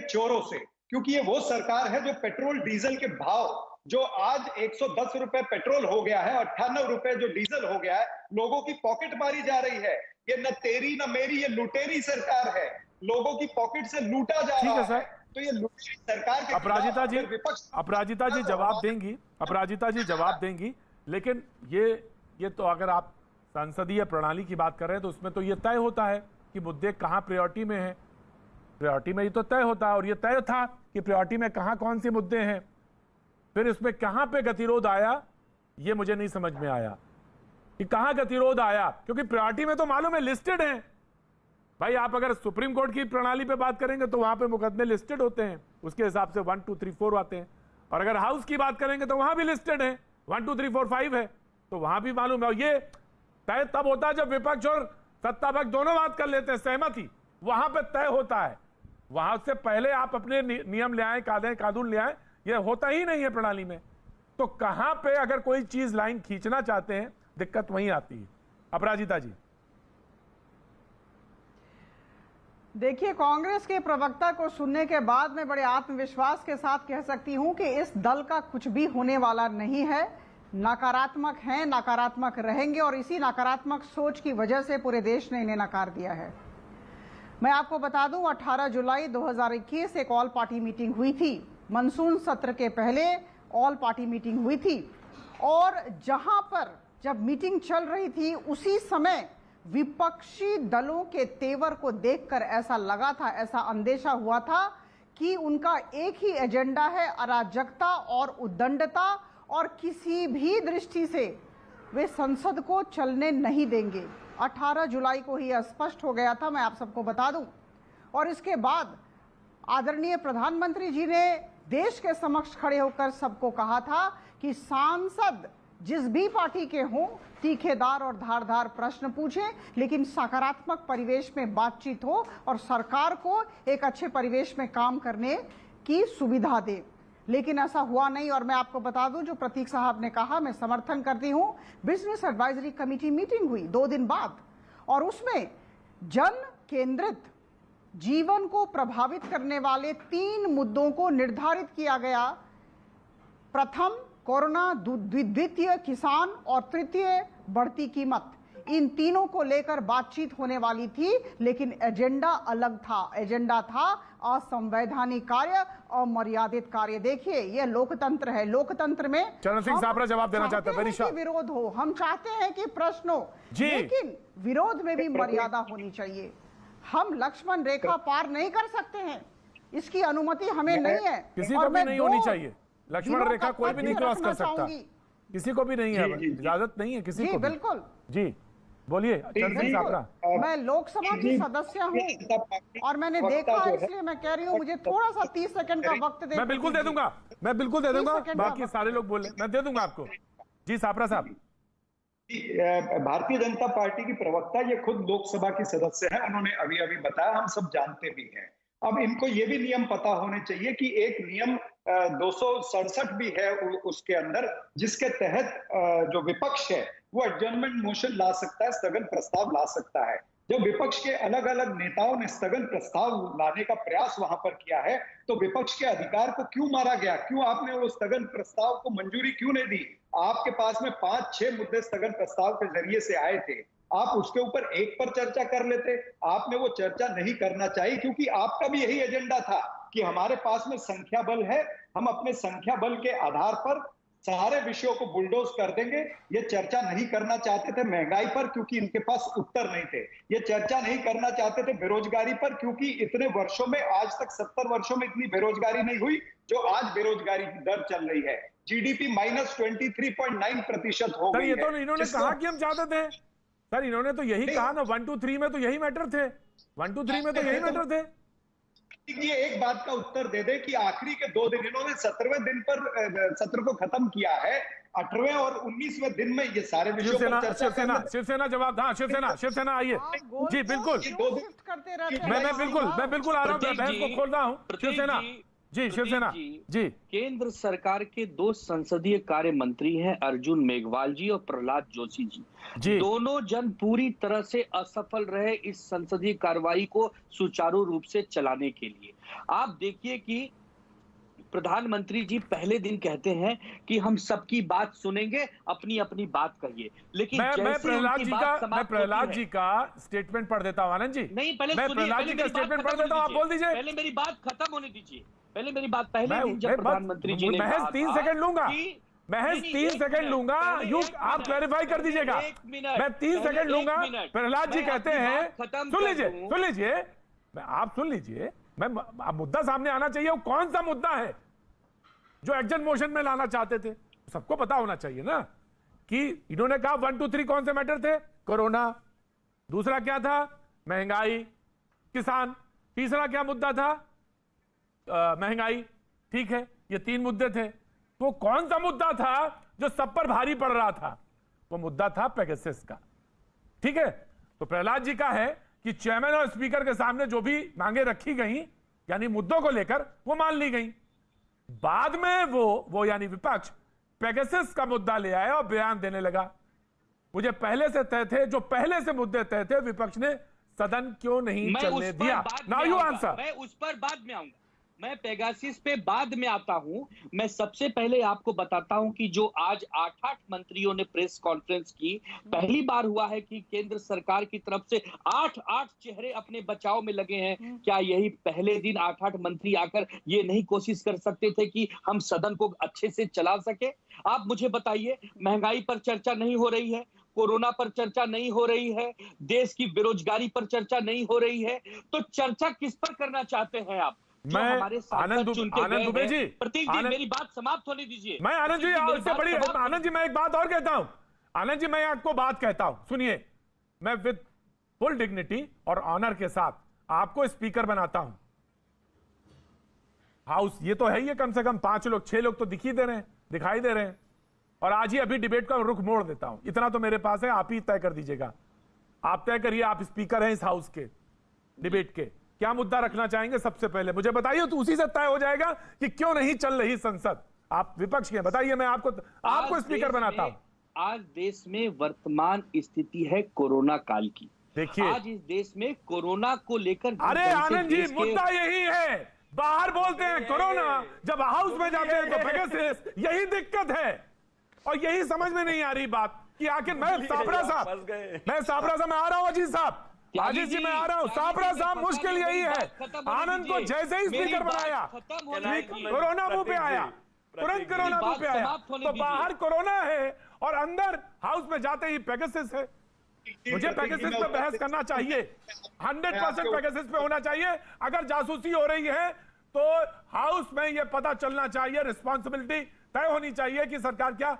चोरों से, क्योंकि ये वो सरकार है जो पेट्रोल डीजल के भाव जो आज 110 रुपए पेट्रोल हो गया है, 98 रुपए जो डीजल हो गया है, लोगों की पॉकेट मारी जा रही है। ये न तेरी न मेरी, ये लुटेरी सरकार है, लोगों की पॉकेट से लूटा जा रहा है। तो ये लुटेरी सरकार के अपराजिता जी जवाब देंगी, अपराजिता जी जवाब देंगी, लेकिन ये तो अगर आप संसदीय प्रणाली की बात कर रहे हैं तो उसमें तो ये तय होता है कि मुद्दे कहां प्रायोरिटी में है। प्रायोरिटी में ये तो तय होता है, और ये तय था कि प्रायोरिटी में कहां कौन से मुद्दे हैं। फिर इसमें कहां पे गतिरोध आया ये मुझे नहीं समझ में आया कि कहां गतिरोध आया, क्योंकि प्रायोरिटी में तो मालूम है लिस्टेड हैं भाई। आप अगर सुप्रीम कोर्ट की प्रणाली पे बात करेंगे तो वहां पे मुकदमे लिस्टेड होते हैं, उसके हिसाब से 1 2 3 4 आते हैं। और अगर हाउस की बात करेंगे तो वहां भी लिस्टेड है, 1 2 3 4 5 है, तो वहां भी मालूम है। और ये तय तब होता है जब विपक्ष और सत्ता पक्ष दोनों बात कर लेते हैं, सहमति वहां पे तय होता है। वहां से पहले आप अपने नियम ले आए, कानून ले आए, ये होता ही नहीं है प्रणाली में। तो कहां पे अगर कोई चीज लाइन खींचना चाहते हैं दिक्कत वहीं आती है। अपराजिता जी देखिए, कांग्रेस के प्रवक्ता को सुनने के बाद मैं बड़े आत्मविश्वास के साथ कह सकती हूं कि इस दल का कुछ भी होने वाला नहीं है। नकारात्मक हैं, नकारात्मक रहेंगे, और इसी नकारात्मक सोच की वजह से पूरे देश ने इन्हें नकार दिया है। मैं आपको बता दूं, 18 जुलाई 2021 एक ऑल पार्टी मीटिंग हुई थी। मानसून सत्र के पहले ऑल पार्टी मीटिंग हुई थी, और जहां पर जब मीटिंग चल रही थी उसी समय विपक्षी दलों के तेवर को देखकर ऐसा लगा था, ऐसा अंदेशा हुआ था कि उनका एक ही एजेंडा है, अराजकता और उद्दंडता, और किसी भी दृष्टि से वे संसद को चलने नहीं देंगे। 18 जुलाई को ही स्पष्ट हो गया था, मैं आप सबको बता दूं। और इसके बाद आदरणीय प्रधानमंत्री जी ने देश के समक्ष खड़े होकर सबको कहा था कि सांसद जिस भी पार्टी के हों तीखेदार और धारदार प्रश्न पूछें, लेकिन सकारात्मक परिवेश में बातचीत हो और सरकार को एक अच्छे परिवेश में काम करने की सुविधा दे। लेकिन ऐसा हुआ नहीं। और मैं आपको बता दूं, जो प्रतीक साहब ने कहा मैं समर्थन करती हूं। बिजनेस एडवाइजरी कमेटी मीटिंग हुई 2 दिन बाद, और उसमें जन केंद्रित जीवन को प्रभावित करने वाले 3 मुद्दों को निर्धारित किया गया। प्रथम कोरोना, द्वितीय किसान, और तृतीय बढ़ती कीमत। इन तीनों को लेकर बातचीत होने वाली थी, लेकिन एजेंडा अलग था। एजेंडा था असंवैधानिक कार्य, अमर्यादित कार्य। देखिए, ये लोकतंत्र है। लोकतंत्र में चरण सिंह साबरा जवाब देना चाहते हैं। विरोध हो, हम चाहते हैं कि प्रश्न हो, लेकिन विरोध में भी मर्यादा होनी चाहिए। हम लक्ष्मण रेखा पार नहीं कर सकते हैं, इसकी अनुमति हमें नहीं है। किसी को भी नहीं होनी चाहिए। लक्ष्मण रेखा कोई भी नहीं क्रॉस कर सकता, किसी को भी नहीं है, इजाजत नहीं है किसी को। बिल्कुल जी, बोलिए चरण सिंह साबरा। मैं लोकसभा की सदस्य हूं और मैंने देखा, इसलिए मैं कह रही हूं मुझे थोड़ा सा 30 सेकंड का वक्त दे। मैं बिल्कुल दे दूंगा, मैं बिल्कुल दे दूंगा। बाकी सारे लोग बोले, मैं दे दूंगा आपको। जी साबरा साहब। भारतीय जनता पार्टी की प्रवक्ता ये खुद लोकसभा की सदस्य है, उन्होंने अभी अभी बताया, हम सब जानते भी हैं। अब इनको ये भी नियम पता होने चाहिए कि एक नियम 267 भी है उसके अंदर, जिसके तहत जो विपक्ष है वो एडजर्नमेंट मोशन ला सकता है, स्थगन प्रस्ताव ला सकता है। जब विपक्ष के अलग अलग नेताओं ने स्थगन प्रस्ताव लाने का प्रयास वहां पर किया है, तो विपक्ष के अधिकार को क्यों मारा गया? क्यों आपने वो स्थगन प्रस्ताव को मंजूरी क्यों नहीं दी? आपके पास में 5-6 मुद्दे स्थगन प्रस्ताव के जरिए से आए थे, आप उसके ऊपर एक पर चर्चा कर लेते। आपने वो चर्चा नहीं करना चाहिए, क्योंकि आपका भी यही एजेंडा था कि हमारे पास में संख्या बल है, हम अपने संख्या बल के आधार पर सारे विषयों को बुलडोज कर देंगे। ये चर्चा नहीं करना चाहते थे महंगाई पर, क्योंकि इनके पास उत्तर नहीं थे। ये चर्चा नहीं करना चाहते थे बेरोजगारी पर, क्योंकि इतने वर्षों में, आज तक 70 वर्षों में इतनी बेरोजगारी नहीं हुई जो आज बेरोजगारी की दर चल रही है। जीडीपी -23.9% हो गई है। ये तो इन्होंने कहा कि हम चाहते थे सर, इन्होंने तो यही कहा ना, 1 2 3 में तो यही मैटर थे, 1 2 3 में तो यही मैटर थे। ये एक बात का उत्तर दे दे कि आखिरी के 2 दिन इन्होंने 17वें दिन पर सत्र को खत्म किया है, 18वें और 19वें दिन में ये सारे विषयों पर चर्चा करना। शिवसेना जवाब। हाँ, शिवसेना आइए जी। बिल्कुल, मैं बिल्कुल आ रहा हूँ, बहस को खोल रहा हूँ। शिवसेना जी शिवसेना जी। केंद्र सरकार के 2 संसदीय कार्य मंत्री हैं, अर्जुन मेघवाल जी और प्रहलाद जोशी जी। दोनों जन पूरी तरह से असफल रहे इस संसदीय कार्रवाई को सुचारू रूप से चलाने के लिए। आप देखिए कि प्रधानमंत्री जी पहले दिन कहते हैं कि हम सबकी बात सुनेंगे, अपनी अपनी बात कहिए, लेकिन मैं प्रहलाद जी का स्टेटमेंट पढ़ देता हूं आनंद जी। नहीं, पहले मैं प्रहलाद जी का स्टेटमेंट पढ़ देता हूं, आप बोल दीजिए। पहले मेरी बात खत्म होने दीजिए। पहले मेरी बात, पहले दिन जब प्रधानमंत्री जी ने महज 3 सेकंड लूंगा, महज 3 सेकंड लूंगा, आप क्लैरिफाई कर दीजिएगा। मैं 3 सेकंड लूंगा। प्रहलाद जी कहते हैं, सुन लीजिए, आप सुन लीजिए, मुद्दा सामने आना चाहिए। वो कौन सा मुद्दा है जो एक्शन मोशन में लाना चाहते थे? सबको पता होना चाहिए ना कि इन्होंने कहा 1 2 3 कौन से मैटर थे? कोरोना, दूसरा क्या था? महंगाई, किसान, तीसरा क्या मुद्दा था? महंगाई। ठीक है, ये 3 मुद्दे थे। तो कौन सा मुद्दा था जो सब पर भारी पड़ रहा था? वो मुद्दा था पेगासस का। ठीक है, तो प्रहलाद जी का है कि चेयरमैन और स्पीकर के सामने जो भी मांगे रखी गई, यानी मुद्दों को लेकर, वो मान ली गई। बाद में वो यानी विपक्ष पेगासस का मुद्दा ले आया और बयान देने लगा। मुझे पहले से तय थे, जो पहले से मुद्दे तय थे, विपक्ष ने सदन क्यों नहीं चलने दिया? Now you answer. मैं उस पर बाद में आऊंगा, मैं पेगासस पे बाद में आता हूं। मैं सबसे पहले आपको बताता हूं कि जो आज 8 मंत्रियों ने प्रेस कॉन्फ्रेंस की, पहली बार हुआ है कि केंद्र सरकार की तरफ से 8 चेहरे अपने बचाव में लगे हैं। क्या यही पहले दिन 8 मंत्री आकर ये नहीं कोशिश कर सकते थे कि हम सदन को अच्छे से चला सके? आप मुझे बताइए, महंगाई पर चर्चा नहीं हो रही है, कोरोना पर चर्चा नहीं हो रही है, देश की बेरोजगारी पर चर्चा नहीं हो रही है, तो चर्चा किस पर करना चाहते हैं आप? मैं आनंद दुबे जी, प्रतीक जी, मेरी बात समाप्त होने दीजिए। मैं आनंद जी इससे बड़ी, आनंद जी मैं एक बात और कहता हूं, आनंद जी मैं आपको बात कहता हूं, सुनिए। मैं विद फुल डिग्निटी और ऑनर के साथ आपको स्पीकर बनाता हूं हाउस। ये तो है ही, कम से कम 5 लोग 6 लोग तो दिखाई दे रहे हैं। और आज ही अभी डिबेट का रुख मोड़ देता हूं, इतना तो मेरे पास है, आप ही तय कर दीजिएगा। आप तय करिए, आप स्पीकर हैं इस हाउस के, डिबेट के। क्या मुद्दा रखना चाहेंगे सबसे पहले मुझे बताइए, तो उसी से तय हो जाएगा कि क्यों नहीं चल रही संसद। आप विपक्ष के बताइए, मैं आपको स्पीकर बनाता हूं। आज देश में वर्तमान स्थिति है कोरोना काल की। देखिए, आज इस देश में कोरोना को लेकर, अरे आनंद जी मुद्दा यही है। बाहर बोलते हैं कोरोना, जब हाउस में जाते हैं तो पेगासस। यही दिक्कत है और यही समझ में नहीं आ रही बात कि आखिर मैं साबरा साहब में आ रहा हूं। अजीत साहब, आजीत जी मैं आ रहा हूं। साबरा साहब, मुश्किल यही है। आनंद को जैसे ही स्पीकर बनाया, कोरोना मुंह पे आया, तुरंत कोरोना मुंह पे आया। तो बाहर कोरोना है और अंदर हाउस में जाते ही पेगासस है। मुझे पेगासस पे बहस करना चाहिए, 100% पेगासस पे होना चाहिए। अगर जासूसी हो रही है तो हाउस में यह पता चलना चाहिए, रिस्पॉन्सिबिलिटी तय होनी चाहिए कि सरकार क्या